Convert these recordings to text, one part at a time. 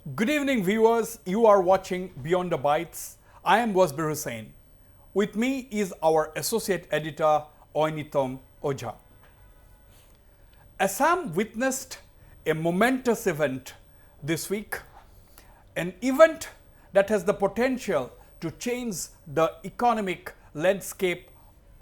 Good evening, viewers. You are watching Beyond the Bytes. I am Wasbir Hussain. With me is our associate editor, Oinitom Oja. Assam witnessed a momentous event this week, an event that has the potential to change the economic landscape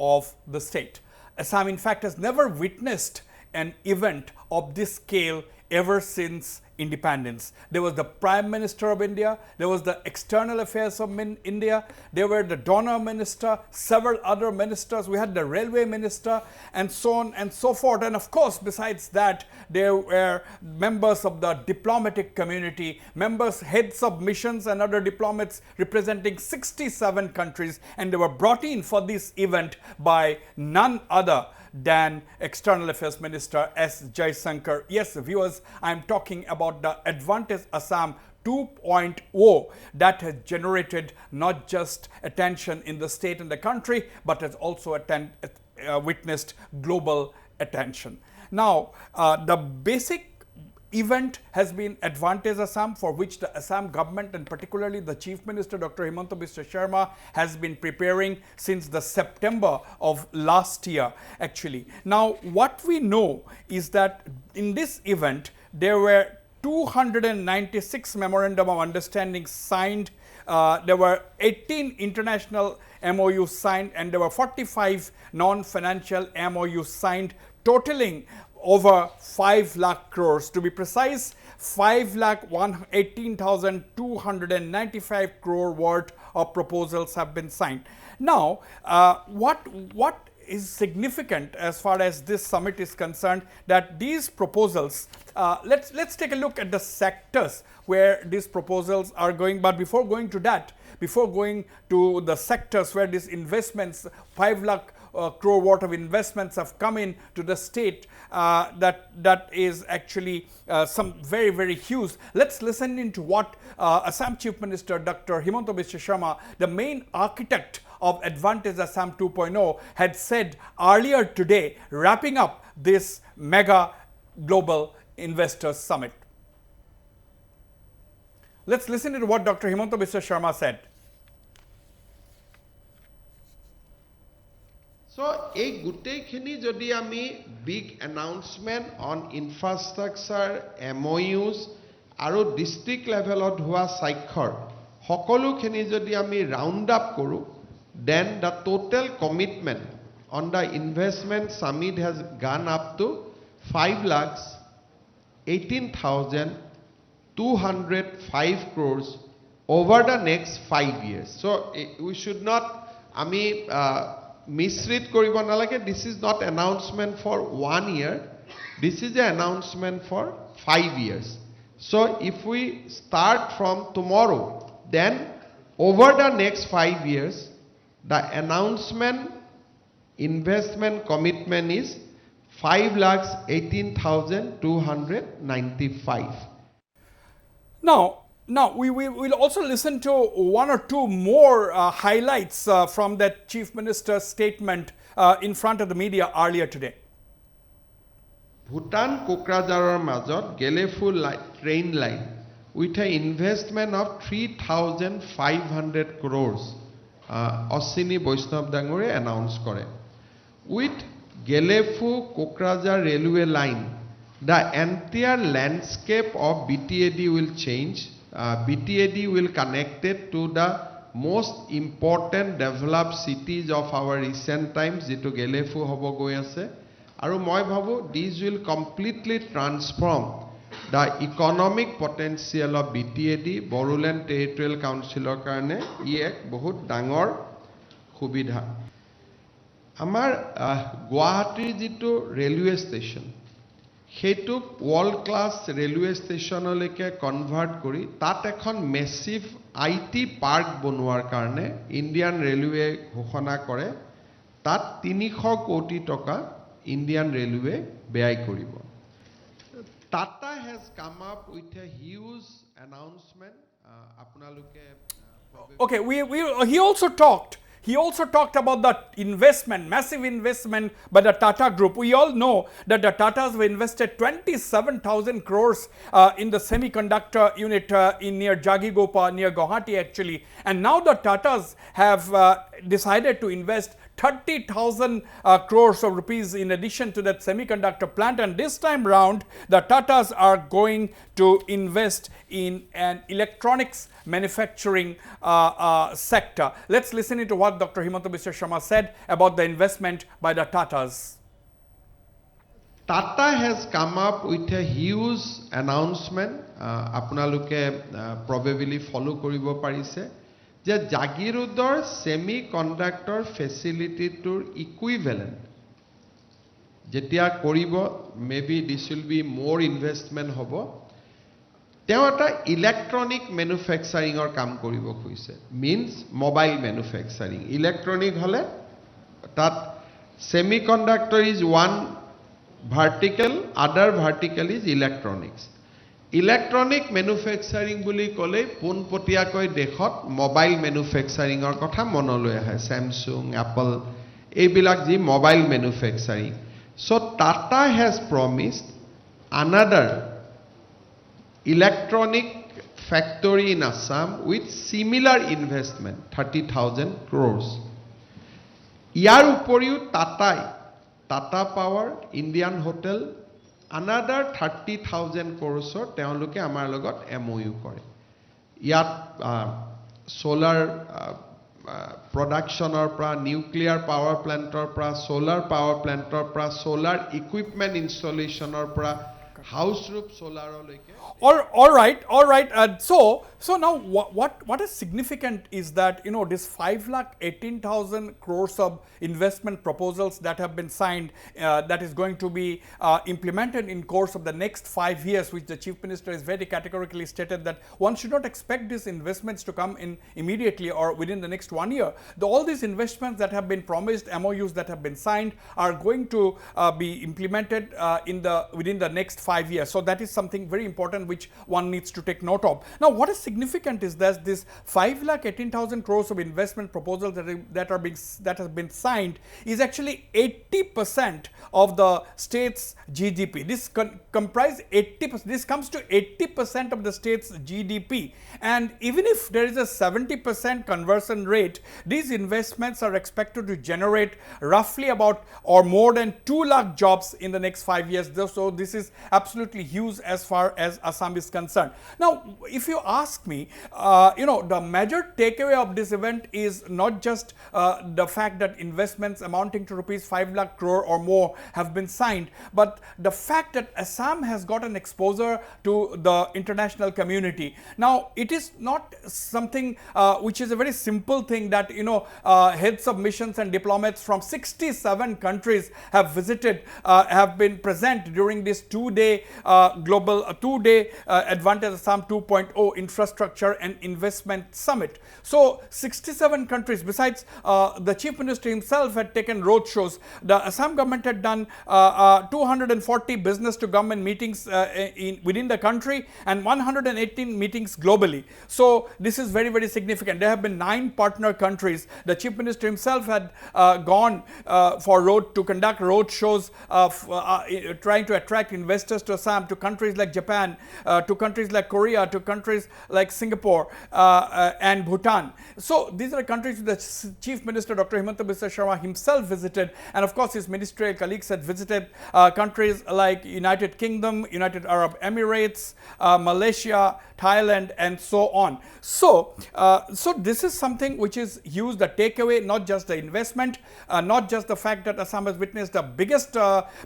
of the state. Assam, in fact, has never witnessed an event of this scale ever since independence. There was the Prime Minister of India, there was the External Affairs of India, there were the Donor Minister, several other ministers, we had the Railway Minister, and so on and so forth. And of course, besides that, there were members of the diplomatic community, members, heads of missions and other diplomats representing 67 countries, and they were brought in for this event by none other than External Affairs Minister S. Jaishankar. Yes, viewers, I am talking about the Advantage Assam 2.0 that has generated not just attention in the state and the country, but has also witnessed global attention. Now, the basic event has been Advantage Assam, for which the Assam government and particularly the Chief Minister Dr. Himanta Biswa Sharma has been preparing since the September of last year actually. Now what we know is that in this event there were 296 memorandum of understanding signed, there were 18 international MOUs signed, and there were 45 non-financial MOUs signed, totaling over 5 lakh crores. To be precise, 5,118,295 crore worth of proposals have been signed. Now, what is significant as far as this summit is concerned, that these proposals, let's take a look at the sectors where these proposals are going. But before going to that, before going to the sectors where these investments, 5 lakh crore worth of investments have come in to the state, that is actually some very, very huge. Let's listen into what Assam Chief Minister Dr. Himanta Biswa Sharma, the main architect of Advantage Assam 2.0, had said earlier today, wrapping up this mega global investors summit. Let's listen to what Dr. Himanta Biswa Sharma said. So, এই গোটেইখিনি যদি আমি big announcement on infrastructure, MOUs আৰু district levelত হোৱা স্বাক্ষৰ সকলোখিনি যদি আমি round up কৰোঁ, then the total commitment on the investment summit has gone up to 5,18,205 crores over the next 5 years. So, we should not, আমি misread koribo nalage. This is not announcement for 1 year. This is an announcement for 5 years. So if we start from tomorrow, then over the next 5 years, the announcement investment commitment is 5,18,295. Now, we will also listen to one or two more highlights from that Chief Minister's statement in front of the media earlier today. Bhutan Kokrajarar Majot Gelefu train line with an investment of 3,500 crores. Osini Vaishnav Dangore announced kore. With Gelefu Kokrajar railway line, the entire landscape of BTAD will change. BTAD will connect it to the most important developed cities of our recent times, jito Gelefu hobo goi ase. Aru moi bhabu, these will completely transform the economic potential of BTAD, Boruland Territorial Councilor karone, I ek bahut dangor khubidha. Amar Guwahati jito railway station, সেইটোক world class railway স্টেশনলৈকে convert কৰি তাত এখন massive IT park বনোৱাৰ কাৰণে Indian railway ঘোষণা কৰে, তাত 300 কোটি টকা ইন্ডিয়ান ৰেলৱে ব্যয় কৰিব. Tata has come up with a huge announcement. আপোনালোকে Okay, he also talked. He also talked about the investment, massive investment by the Tata Group. We all know that the Tatas have invested 27,000 crores in the semiconductor unit in near Jagigopa, near Guwahati actually. And now the Tatas have decided to invest 30,000 crores of rupees in addition to that semiconductor plant, and this time round the Tatas are going to invest in an electronics manufacturing sector. Let's listen into what Dr. Himanta Biswa Sharma said about the investment by the Tatas. Tata has come up with a huge announcement. Apunaluke probably follow koribo parise. যে জাগিৰোডৰ semiconductor ফেচিলিটিটোৰ equivalent যেতিয়া কৰিব maybe this will be মোৰ investment হ'ব তেওঁ এটা electronic ম্যানুফ্যাকচাৰিংৰ কাম কৰিব খুজিছে means mobile ম্যানুফ্যাকচাৰিং electronic হলে তাত সেমিকন্ডাক্টৰ ইজ ওয়ান ভাৰ্টিকেল আদাৰ ভাৰ্টিকেল ইজ ইলেক্ট্ৰনিক্স ইলেক্ট্ৰনিক ম্যানুফ্যাকচাৰিং বুলি ক'লে পোনপটীয়াকৈ দেশত মোবাইল ম্যানুফ্যাকচাৰিংৰ কথা মনলৈ আহে স্যামছাং এপল এইবিলাক যি mobile manufacturing so Tata has promised another electronic factory in Assam with similar investment 30,000 crores ইয়াৰ উপৰিও Tata Power Indian Hotel another 30,000 crores তেওঁলোকে আমাৰ লগত MOU কৰে ইয়াত solar production পৰা nuclear power plant পৰা solar power plant পৰা solar equipment installation পৰা house roof solar লৈকে all right so now what is significant is that this 5,18,000 crores of investment proposals that have been signed that is going to be implemented in course of the next 5 years, which the Chief Minister has very categorically stated that one should not expect these investments to come in immediately or within the next 1 year. All these investments that have been promised, MOUs that have been signed, are going to be implemented within the next 5 years. So that is something very important which one needs to take note of. Now, what is significant is that this 5,18,000 crores of investment proposals that have been signed is actually 80% of the state's GDP. This comprise 80%. This comes to 80% of the state's GDP. And even if there is a 70% conversion rate, these investments are expected to generate roughly about or more than 2 lakh jobs in the next 5 years. So this is absolutely huge as far as Assam is concerned. Now, if you ask me, the major takeaway of this event is not just the fact that investments amounting to rupees 5 lakh crore or more have been signed, but the fact that Assam has got an exposure to the international community. Now, it is not something which is a very simple thing that heads of missions and diplomats from 67 countries have been present during this two-day Advantage Assam 2.0 infrastructure and investment summit. So 67 countries, besides the Chief Minister himself had taken road shows. The Assam government had done 240 business to government meetings within the country and 118 meetings globally. So this is very, very significant. There have been 9 partner countries. The Chief Minister himself had gone to conduct road shows trying to attract investors to Assam, to countries like Japan, to countries like Korea, to countries like Singapore and Bhutan. So these are countries the Chief Minister Dr. Himanta Biswa Sharma himself visited, and of course his ministerial colleagues had visited countries like United Kingdom, United Arab Emirates, Malaysia, Thailand, and so on. So this is something which is huge. The takeaway, not just the investment, not just the fact that Assam has witnessed the biggest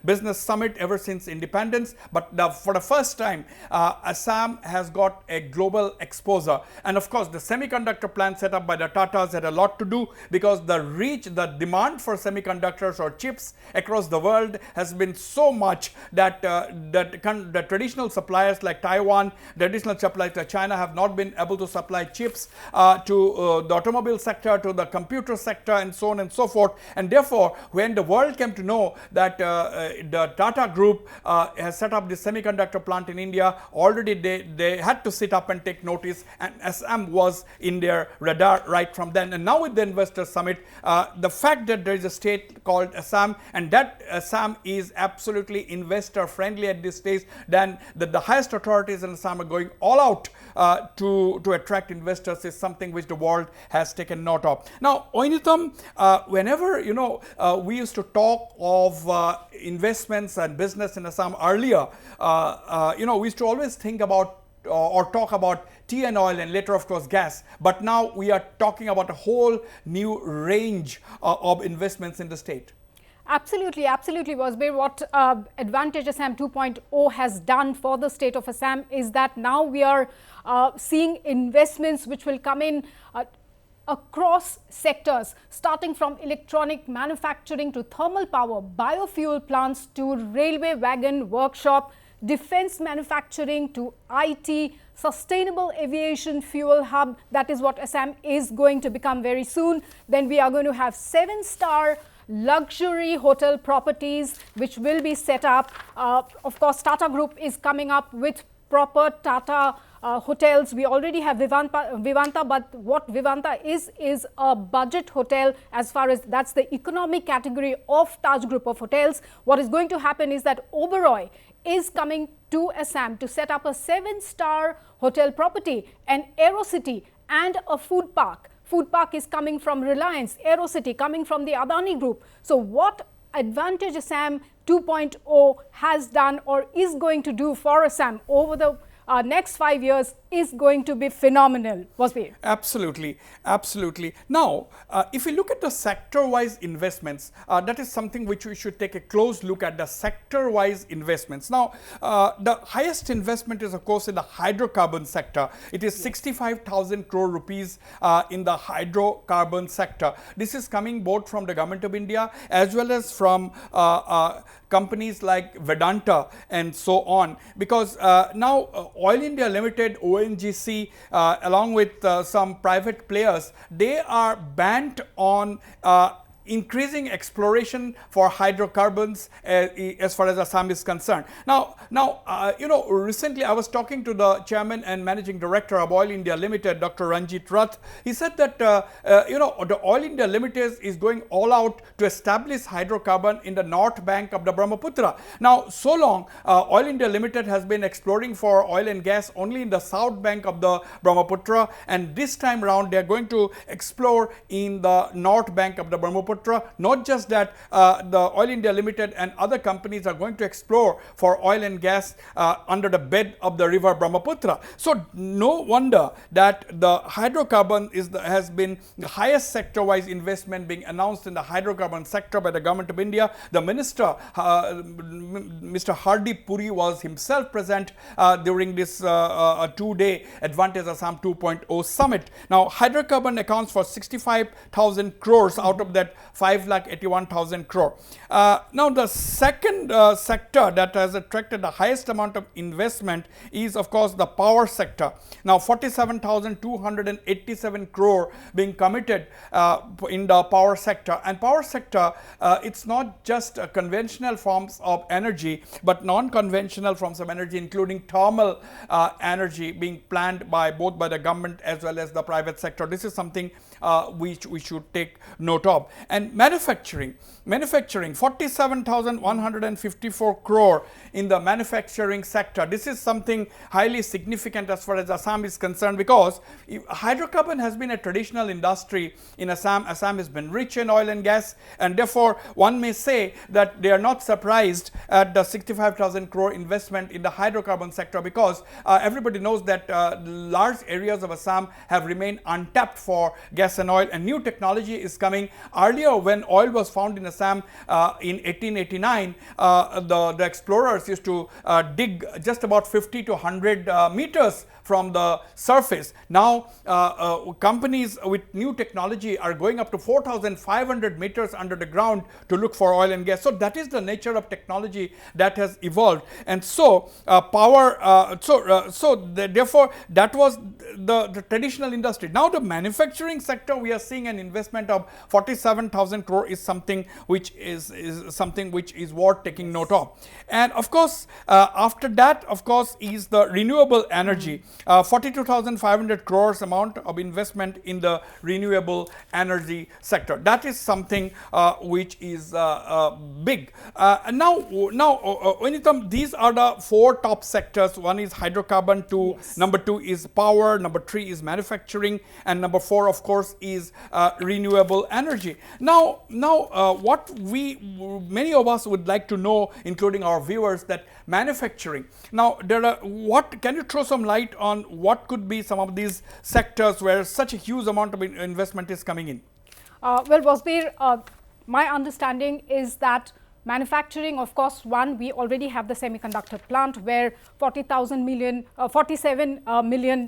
business summit ever since independence, but for the first time Assam has got a global exposure. And of course the semiconductor plant set up by the Tatas had a lot to do, because the demand for semiconductors or chips across the world has been so much that the traditional suppliers like Taiwan, traditional suppliers like China have not been able to supply chips to the automobile sector, to the computer sector, and so on and so forth. And therefore, when the world came to know that the Tata Group has set set up the semiconductor plant in India, already they had to sit up and take notice, and Assam was in their radar right from then. And now with the Investor Summit, the fact that there is a state called Assam, and that Assam is absolutely investor friendly at this stage, then the highest authorities in Assam are going all out to attract investors is something which the world has taken note of. Now, Oinitam, whenever we used to talk of investments and business in Assam earlier, we used to always think about or talk about tea and oil and later of course gas, but now we are talking about a whole new range of investments in the state. Absolutely, absolutely, Wasbir. What Advantage Assam 2.0 has done for the state of Assam is that now we are seeing investments which will come in across sectors, starting from electronic manufacturing to thermal power, biofuel plants to railway wagon workshop, defense manufacturing to IT, sustainable aviation fuel hub. That is what Assam is going to become very soon. Then we are going to have 7-star luxury hotel properties which will be set up. Of course, Tata Group is coming up with proper Tata hotels. We already have Vivanta, but what Vivanta is a budget hotel as far as that's the economic category of Taj Group of hotels. What is going to happen is that Oberoi is coming to Assam to set up a 7-star hotel property, an AeroCity and a food park. Food park is coming from Reliance, AeroCity coming from the Adani Group. So what Advantage Assam 2.0 has done or is going to do for Assam over the next 5 years is going to be phenomenal. Wasbir. Absolutely, absolutely. Now, if we look at the sector-wise investments, that is something which we should take a close look at, the sector-wise investments. Now, the highest investment is of course in the hydrocarbon sector. It is 65,000 crore rupees in the hydrocarbon sector. This is coming both from the government of India as well as from companies like Vedanta and so on, because now Oil India Limited, ONGC, along with some private players, they are bent on increasing exploration for hydrocarbons as far as Assam is concerned. Now, recently I was talking to the chairman and managing director of Oil India Limited, Dr. Ranjit Rath. He said that the Oil India Limited is going all out to establish hydrocarbon in the north bank of the Brahmaputra. Now, so long Oil India Limited has been exploring for oil and gas only in the south bank of the Brahmaputra, and this time around they are going to explore in the north bank of the Brahmaputra. Not just that, the Oil India Limited and other companies are going to explore for oil and gas under the bed of the river Brahmaputra. So no wonder that the hydrocarbon has been the highest sector-wise investment being announced in the hydrocarbon sector by the government of India. The minister, Mr. Hardeep Puri, was himself present during this 2-day Advantage Assam 2.0 summit. Now, hydrocarbon accounts for 65,000 crores out of that 5,81,000 crore. Now, the second sector that has attracted the highest amount of investment is of course the power sector. Now, 47,287 crore being committed in the power sector. And power sector, it's not just conventional forms of energy, but non-conventional forms of energy, including thermal energy being planned both by the government as well as the private sector. This is something which we should take note of. And manufacturing, 47,154 crore in the manufacturing sector. This is something highly significant as far as Assam is concerned, because hydrocarbon has been a traditional industry in Assam. Assam has been rich in oil and gas, and therefore one may say that they are not surprised at the 65,000 crore investment in the hydrocarbon sector, because everybody knows that large areas of Assam have remained untapped for gas and oil, and new technology is coming. Earlier, when oil was found in Assam in 1889, the explorers used to dig just about 50 to 100 meters from the surface. Now, companies with new technology are going up to 4,500 meters under the ground to look for oil and gas. So that is the nature of technology that has evolved. And so therefore that was the traditional industry. Now the manufacturing sector sector, we are seeing an investment of 47,000 crore is something which is worth taking note of. And of course, after that, of course, is the renewable energy, 42,500 crores amount of investment in the renewable energy sector. That is something which is big. Now, when it comes, these are the four top sectors. One is hydrocarbon, number two is power, number three is manufacturing, and number four, of course, is renewable energy. Now, what many of us would like to know, including our viewers, that manufacturing. Now, can you throw some light on what could be some of these sectors where such a huge amount of investment is coming in? Well, Wasbir, my understanding is that manufacturing, of course, we already have the semiconductor plant where 47 million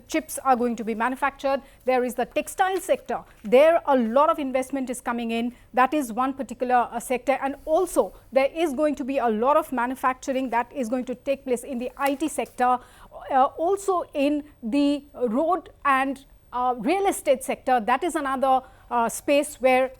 chips are going to be manufactured. There is the textile sector. There a lot of investment is coming in. That is one particular sector. And also there is going to be a lot of manufacturing that is going to take place in the IT sector, also in the road and real estate sector. That is another space where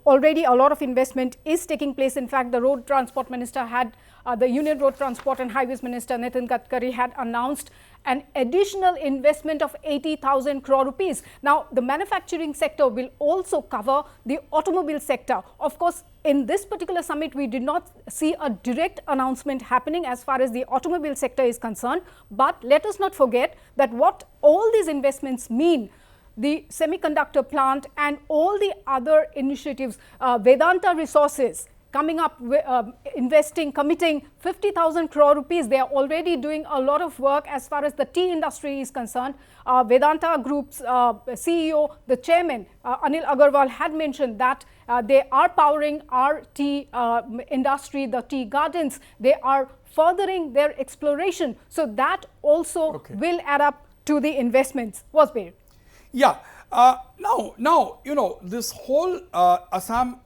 already a lot of investment is taking place. In fact, the road transport minister had, the Union Road Transport and Highways Minister Nitin Gadkari had announced an additional investment of 80,000 crore rupees. Now, the manufacturing sector will also cover the automobile sector. Of course, in this particular summit, we did not see a direct announcement happening as far as the automobile sector is concerned. But let us not forget that what all these investments mean. The semiconductor plant and all the other initiatives, Vedanta Resources coming up, committing 50,000 crore rupees. They are already doing a lot of work as far as the tea industry is concerned. Vedanta Group's CEO, the chairman, Anil Agarwal, had mentioned that they are powering our tea industry, the tea gardens. They are furthering their exploration. So that also will add up to the investments. Wasbir. Yeah. Now, you know, this whole Assam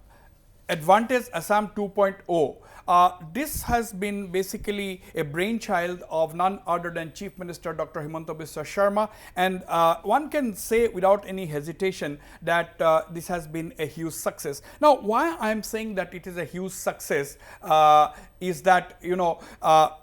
Advantage Assam 2.0, this has been basically a brainchild of none other than Chief Minister Dr. Himanta Biswa Sharma, and one can say without any hesitation that this has been a huge success. Now, why I am saying that it is a huge success is that, you know,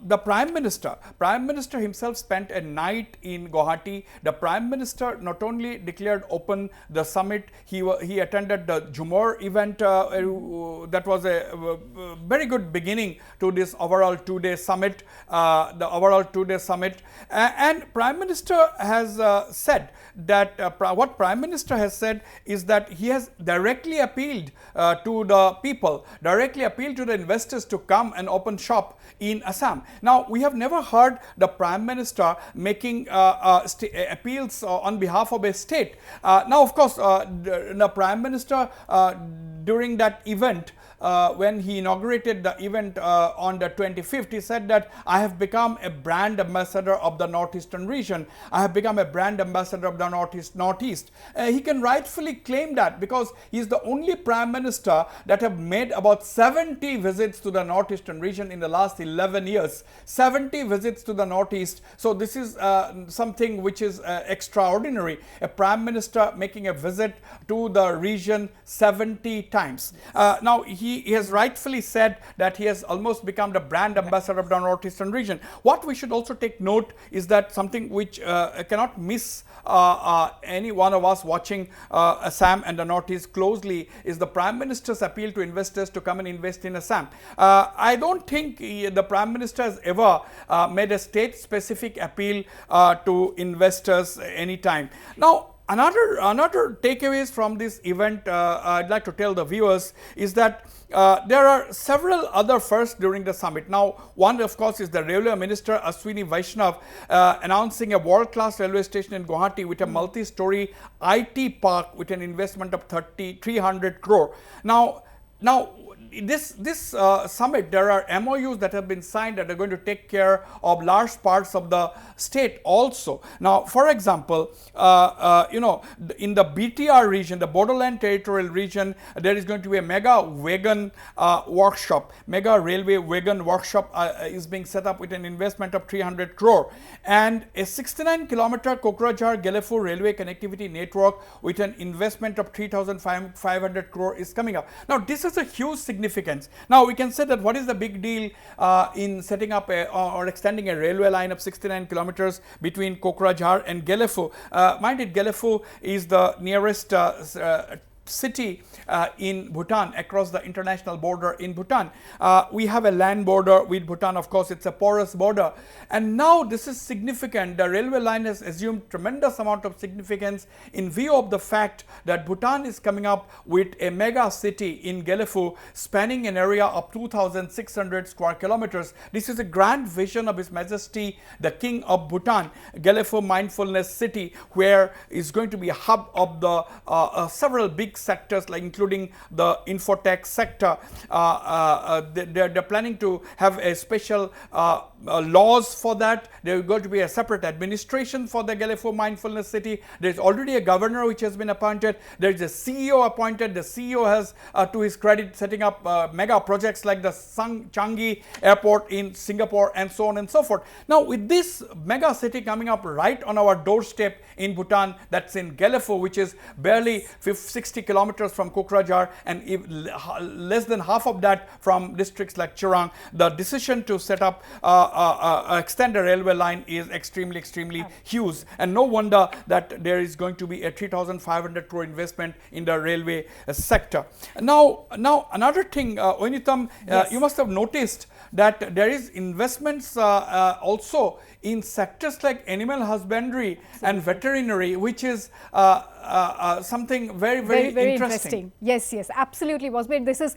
the Prime Minister himself spent a night in Guwahati. The Prime Minister not only declared open the summit, he attended the Jumor event. That was a very good beginning to this overall two-day summit, and Prime Minister has said that what Prime Minister has said is that he has directly appealed to the people, directly appealed to the investors to come and open shop in Assam. Now, we have never heard the Prime Minister making appeals on behalf of a state. Now, of course, the Prime Minister during that event, when he inaugurated the event on the 25th, he said that I have become a brand ambassador of the Northeastern region. I have become a brand ambassador of the Northeast. He can rightfully claim that because he is the only Prime Minister that have made about 70 visits to the Northeastern region in the last 11 years. 70 visits to the Northeast. So this is something which is extraordinary. A Prime Minister making a visit to the region 70 times. Now, he has rightfully said that he has almost become the brand ambassador of the Northeastern region. What we should also take note is that something which cannot miss any one of us watching Assam and the Northeast closely is the Prime Minister's appeal to investors to come and invest in Assam. I don't think the Prime Minister has ever made a state-specific appeal to investors anytime. Now, Another takeaways from this event I'd like to tell the viewers is that there are several other firsts during the summit. Now, one of course is the Railway Minister Ashwini Vaishnav announcing a world-class railway station in Guwahati with a multi-story IT park with an investment of 300 crore. Now this summit, there are MOUs that have been signed that are going to take care of large parts of the state also. Now, for example, you know, in the BTR region, the Borderland Territorial Region, there is going to be a mega wagon workshop, mega railway wagon workshop is being set up with an investment of 300 crore, and a 69-kilometer Kokrajhar-Gelefu railway connectivity network with an investment of 3,500 crore is coming up. Now, this is a huge significance. Now, we can say that what is the big deal in setting up or extending a railway line of 69 kilometers between Kokrajhar and Gelefu. Mind it, Gelefu is the nearest city in Bhutan, across the international border in Bhutan. We have a land border with Bhutan, of course, it's a porous border. And now this is significant. The railway line has assumed tremendous amount of significance in view of the fact that Bhutan is coming up with a mega city in Gelefu spanning an area of 2,600 square kilometers. This is a grand vision of His Majesty, the King of Bhutan, Gelefu Mindfulness City, where is going to be a hub of the several big sectors, like including the infotech sector. They're planning to have a special laws for that. There is going to be a separate administration for the Gelefu Mindfulness City. There is already a governor which has been appointed. There is a CEO appointed. The CEO has, to his credit, setting up mega projects like the Changi Airport in Singapore and so on and so forth. Now, with this mega city coming up right on our doorstep in Bhutan, that's in Gelefu, which is barely 60 kilometers from Kokrajhar and less than half of that from districts like Chirang, the decision to set up extend a railway line is extremely huge, and no wonder that there is going to be a 3,500 crore investment in the railway sector. Now another thing, Oinitam, yes. You must have noticed that there is investments also in sectors like animal husbandry and veterinary, which is something very interesting. Yes, absolutely, Wasbir. This is,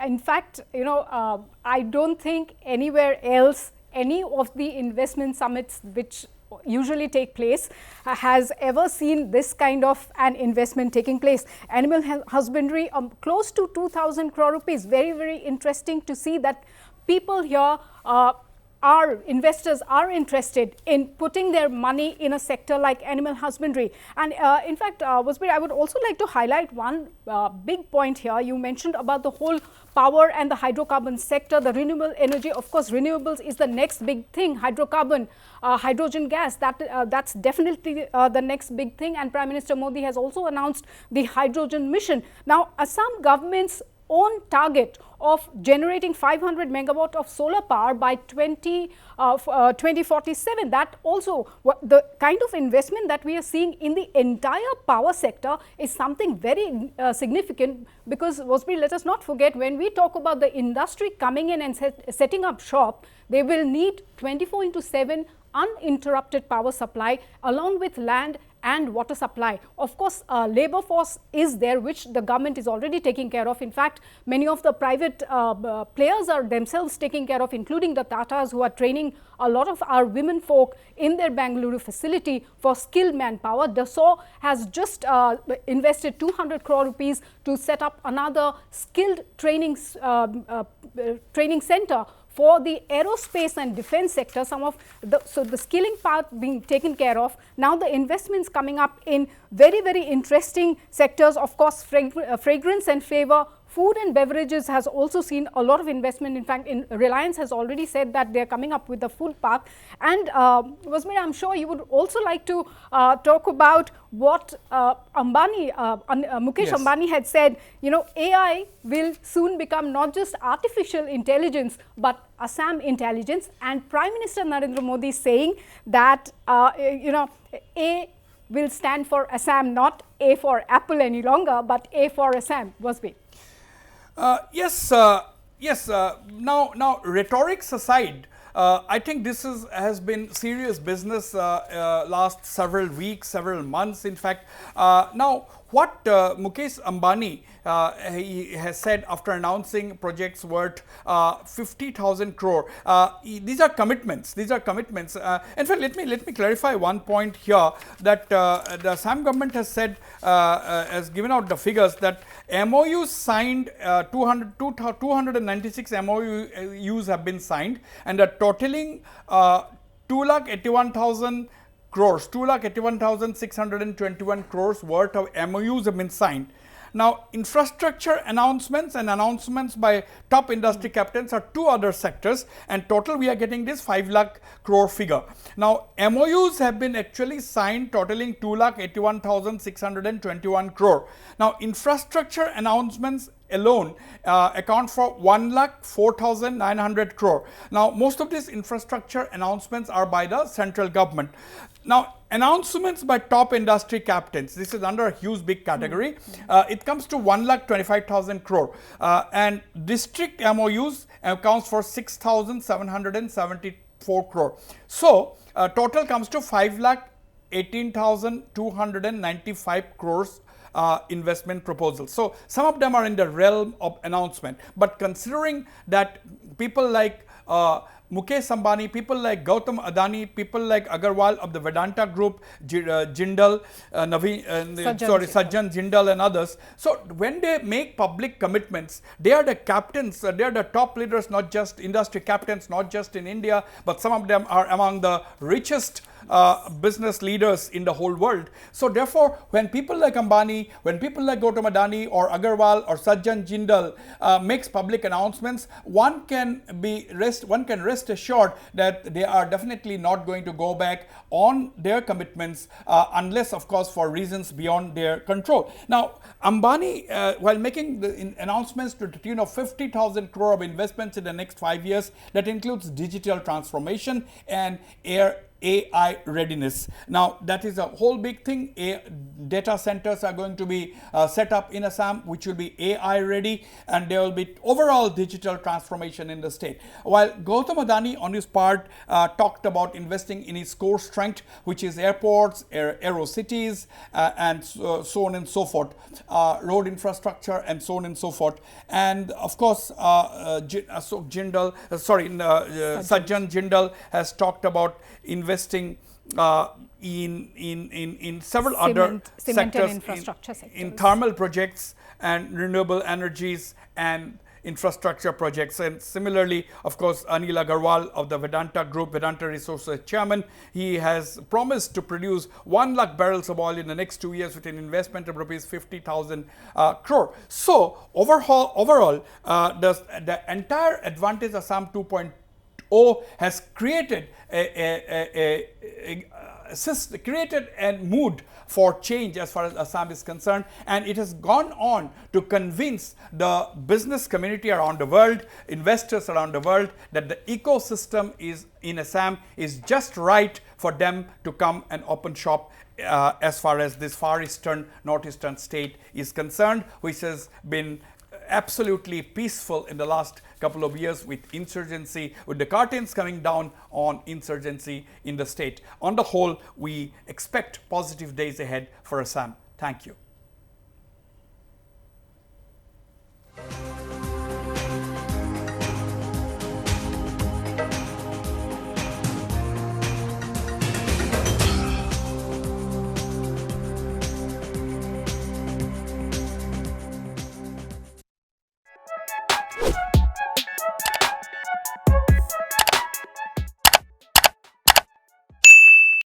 in fact, you know, I don't think anywhere else, any of the investment summits which usually take place has ever seen this kind of an investment taking place. Animal husbandry, close to 2,000 crore rupees. Very interesting to see that people here our investors are interested in putting their money in a sector like animal husbandry. And in fact, Wasbir, I would also like to highlight one big point here. You mentioned about the whole power and the hydrocarbon sector, the renewable energy. Of course, renewables is the next big thing. Hydrocarbon, hydrogen gas, that's definitely the next big thing. And Prime Minister Modi has also announced the hydrogen mission. Now, Assam government's own target of generating 500 megawatt of solar power by 2047. That also, the kind of investment that we are seeing in the entire power sector is something very significant, because Wasbir, let us not forget, when we talk about the industry coming in and setting up shop, they will need 24/7 uninterrupted power supply along with land and water supply. Of course, labor force is there, which the government is already taking care of. In fact, many of the private players are themselves taking care of, including the Tatas, who are training a lot of our women folk in their Bangalore facility for skilled manpower. Dassault has just invested 200 crore rupees to set up another skilled training center for the aerospace and defense sector. So the skilling part being taken care of. Now the investments coming up in very interesting sectors. Of course, fragrance and flavor, food and beverages has also seen a lot of investment. In fact, Reliance has already said that they are coming up with a food park. And Wasmir, I'm sure you would also like to talk about what Mukesh Yes. Ambani had said. You know, AI will soon become not just artificial intelligence, but Assam intelligence. And Prime Minister Narendra Modi is saying that, you know, A will stand for Assam, not A for Apple any longer, but A for Assam. Wasbir. Yes. Now rhetorics aside, I think this has been serious business last several weeks, several months, in fact. Now, what Mukesh Ambani he has said after announcing projects worth 50,000 crore. These are commitments. These are commitments. In fact, let me clarify one point here, that the Assam government has said, has given out the figures, that MOUs signed, 296 MOUs have been signed, and the totaling 2,81,000 crores, 2,81,621 crores worth of MOUs have been signed. Now, infrastructure announcements and announcements by top industry captains are two other sectors, and total we are getting this 5 lakh crore figure. Now, MOUs have been actually signed totaling 2,81,621 crore. Now, infrastructure announcements alone account for 1,04,900 crore. Now, most of these infrastructure announcements are by the central government. Now, announcements by top industry captains, this is under a huge big category. It comes to 1,25,000 crore, and district MOUs accounts for 6,774 crore. So, total comes to 5,18,295 crores investment proposals. So, some of them are in the realm of announcement, but considering that people like Mukesh Ambani, people like Gautam Adani, people like Agarwal of the Vedanta Group, Jindal, Sajjan Jindal and others. So, when they make public commitments, they are the captains, they are the top leaders, not just industry captains, not just in India, but some of them are among the richest business leaders in the whole world. So, therefore, when people like Ambani, when people like Gautam Adani or Agarwal or Sajjan Jindal makes public announcements, one can rest assured that they are definitely not going to go back on their commitments unless, of course, for reasons beyond their control. Now, Ambani, while making the announcements to the tune of 50,000 crore of investments in the next 5 years, that includes digital transformation and AI readiness. Now, that is a whole big thing. Data centers are going to be set up in Assam, which will be AI ready, and there will be overall digital transformation in the state. While Gautam Adani on his part talked about investing in his core strength, which is airports, aero cities, and so on and so forth, road infrastructure and so on and so forth. And of course, Sajjan Jindal has talked about investing in several other sectors, in thermal projects and renewable energies and infrastructure projects. And similarly, of course, Anil Agarwal of the Vedanta Group, Vedanta Resources chairman, he has promised to produce 1 lakh barrels of oil in the next 2 years with an investment of rupees 50,000 crore. So, overall, the entire advantage Assam 2.0 has created created a mood for change as far as Assam is concerned, and it has gone on to convince the business community around the world, investors around the world, that the ecosystem is in Assam is just right for them to come and open shop as far as this far eastern, northeastern state is concerned, which has been absolutely peaceful in the last couple of years with insurgency, with the curtains coming down on insurgency in the state. On the whole, we expect positive days ahead for Assam. Thank you.